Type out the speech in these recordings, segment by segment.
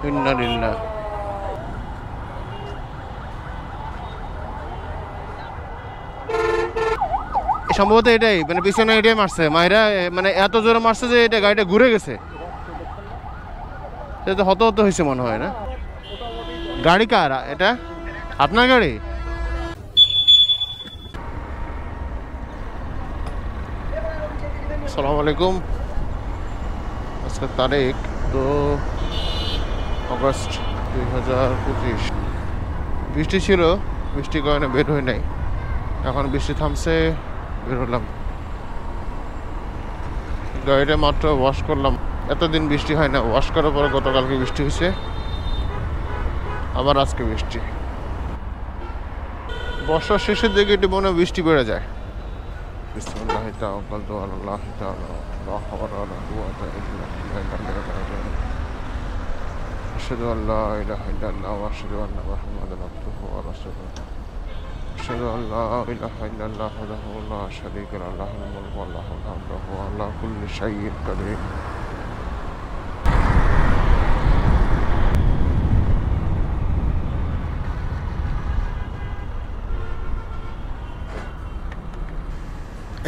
ইন্না লিল্লাহ। সম্ভবত এটাই, মানে পিছনে এটাই মারছে মাইরা, মানে এত জোরে মারছে যে এটা গাড়িটা ঘুরে গেছে। এটা তো হত হত হয়েছে মনে হয় না? গাড়ি কার এটা? আপনার গাড়ি? আসসালামু আলাইকুম। আজকের তারিখ 2 আগস্ট 2025। বৃষ্টি ছিল, বৃষ্টির কারণে বের হই নাই। এখন বৃষ্টি থামছে, বের হলাম। গাড়িটা মাত্র ওয়াশ করলাম। এতদিন বৃষ্টি হয় না, ওয়াশ করার পরে গতকালকে বৃষ্টি হয়েছে, আবার আজকে বৃষ্টি। বর্ষার শেষের দিকে একটু মনে হয় বৃষ্টি বেড়ে যায়। বিসমিল্লাহি তাওয়াক্কালতু আলাল্লাহি তাআলা লা হাওলা ওয়ালা কুওয়াতা ইল্লা বিল্লাহ। আশহাদু আল্লা ইলাহা ইল্লাল্লাহ ওয়া আশহাদু আন্না মুহাম্মাদান আবদুহু ওয়া রাসূলুহু। আশহাদু আল্লা ইলাহা ইল্লাল্লাহ ওয়াহদাহু লা শারীকা লাহু লাহুল মুলকু ওয়া লাহুল হামদু ওয়া হুয়া আলা কুল্লি শাইইন কাদির।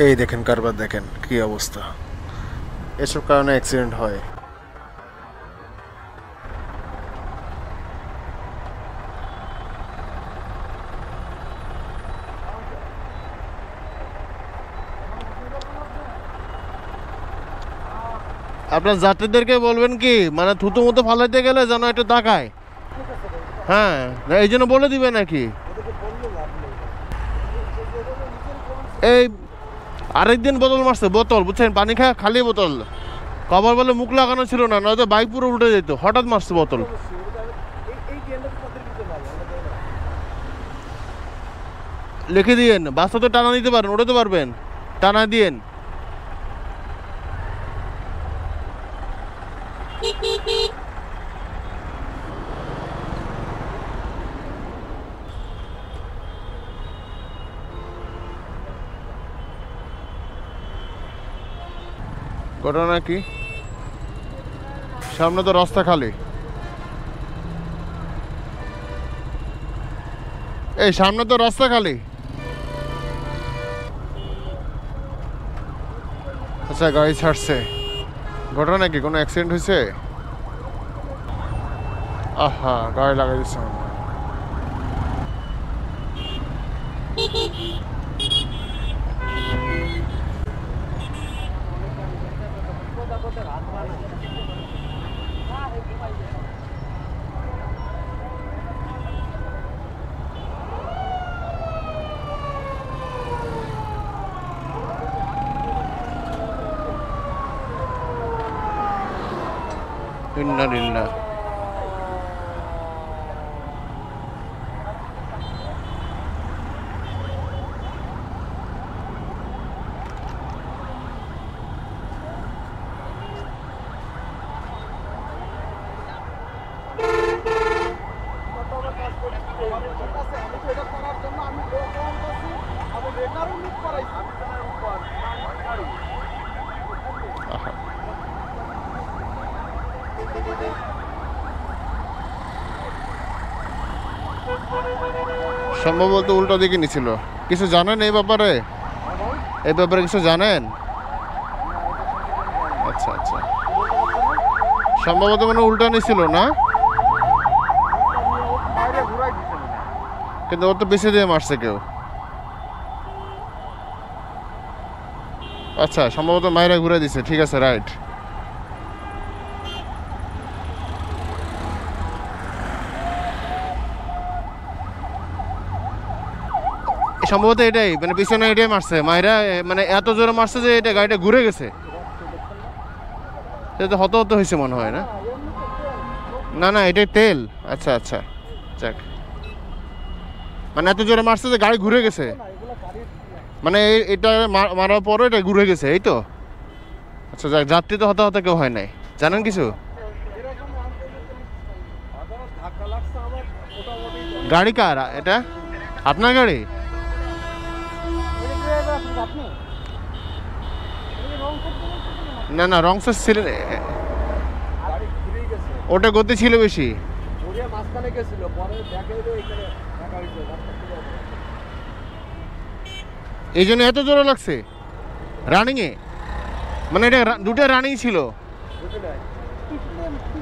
এই দেখেন কারবার, দেখেন কি অবস্থা। এসব কারণে অ্যাক্সিডেন্ট হয়। আপনার যাত্রীদেরকে বলবেন কি, মানে থুতু মতো ফালাইতে গেলে যেন একটু তাকায়। হ্যাঁ, এই জন্য বলে দিবে নাকি? এই আরেকদিন বোতল মারছে, বোতল বুঝছেন, পানি খা খালি বোতল, কভার বলে মুখ লাগানো ছিল না, নয়তো বাইক পুরো উল্টে যেত। হঠাৎ মারছে বোতল। লিখে দিয়েন, বাসটা তো টানা দিতে পারেন, উঠাতে পারবেন, টানা দিয়েন। ঘটনা কি? সামনে তো রাস্তা খালি। এই সামনে তো রাস্তা খালি। আচ্ছা, গাড়ি ছাড়ছে। ঘটনা কি, কোনো অ্যাক্সিডেন্ট হয়েছে? আহা, গাড়ি লাগাই দিচ্ছে। ইন্না লিল্লাহ। সম্ভবত উল্টো দিকে নিছিল। কিছু জানেন এই ব্যাপারে? এই ব্যাপারে কিছু জানেন? আচ্ছা আচ্ছা, সম্ভবত মানে উল্টা নিছিল না, কিন্তু ওর তো পিছিয়ে দিয়ে মারছে কেউ। আচ্ছা, সম্ভবত মাইরা ঘুরে দিছে। ঠিক আছে, রাইট। সম্ভবত এটাই, মানে পিছনে এটাই মারছে মাইরা, মানে এত জোরে মারছে যে এটা গাড়িটা ঘুরে গেছে। এটা তো হত হত হয়েছে মনে হয় না? না না, এটাই তেল। আচ্ছা আচ্ছা, যাক, মানে এত জোরে মারছে যে গাড়ি ঘুরে গেছে, মানে এটা মারার পরে এটা ঘুরে গেছে, এই তো। আচ্ছা যাক, যাত্রী তো হতাহত কেউ হয় নাই। জানেন কিছু? গাড়ি কার এটা? আপনার গাড়ি? না না, রং সাইড ছিলেন। ওটা গতি ছিল বেশি। ওরিয়া মাঝখানে গেছিল, পরে দেখে হলো এখানে দেখা হয়েছে রাস্তা পুরো। এই জন্য এত জোরে লাগছে রানিংয়ে, মানে এটা দুটো রানিং ছিল। বুঝলি না?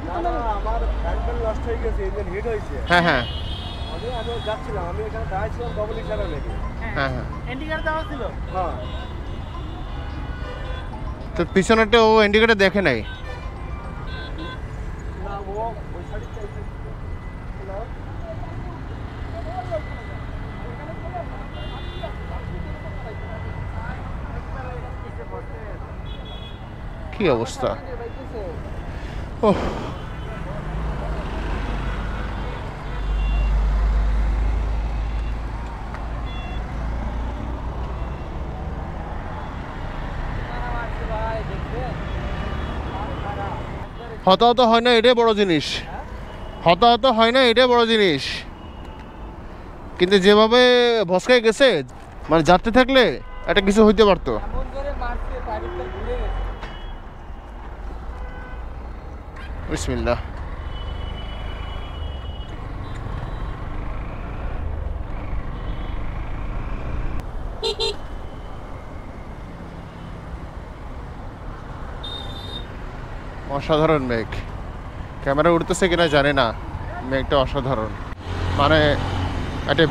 না না, আমার হ্যান্ডেল নষ্ট হয়ে গেছে, ইঞ্জিন হিট হয়েছে। হ্যাঁ হ্যাঁ আমি যাচ্ছিলাম, আমি এখানে দাঁড়াইছিলাম ডবল ইশারা লেগে। হ্যাঁ হ্যাঁ। ইন্ডিকেটর দেওয়া ছিল? হ্যাঁ। তো পিছনেরটা ও ইন্ডিকেটর দেখে নাই। না, ও ওই সাইডে চাইছে না। কি অবস্থা! ওহ, হতাহত হয় না, এটাই বড় জিনিস। হতাহত হয় না, এটাই বড় জিনিস। কিন্তু যেভাবে ভসকায় গেছে, মানে যাত্রী থাকলে একটা কিছু হইতে পারতো। এমন করে মারছে টায়ারটা ঘুরে গেছে। বিসমিল্লাহ। অসাধারণ মেঘ, ক্যামেরা উঠতেছে কিনা জানি না, মেঘটা অসাধারণ। মানে একটা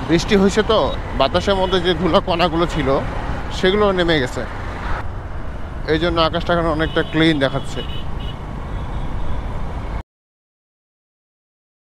বৃষ্টি হয়েছে তো, বাতাসের মধ্যে যে ধুলা কণাগুলো ছিল সেগুলো নেমে গেছে, এই জন্য আকাশটা এখন অনেকটা ক্লিন দেখাচ্ছে।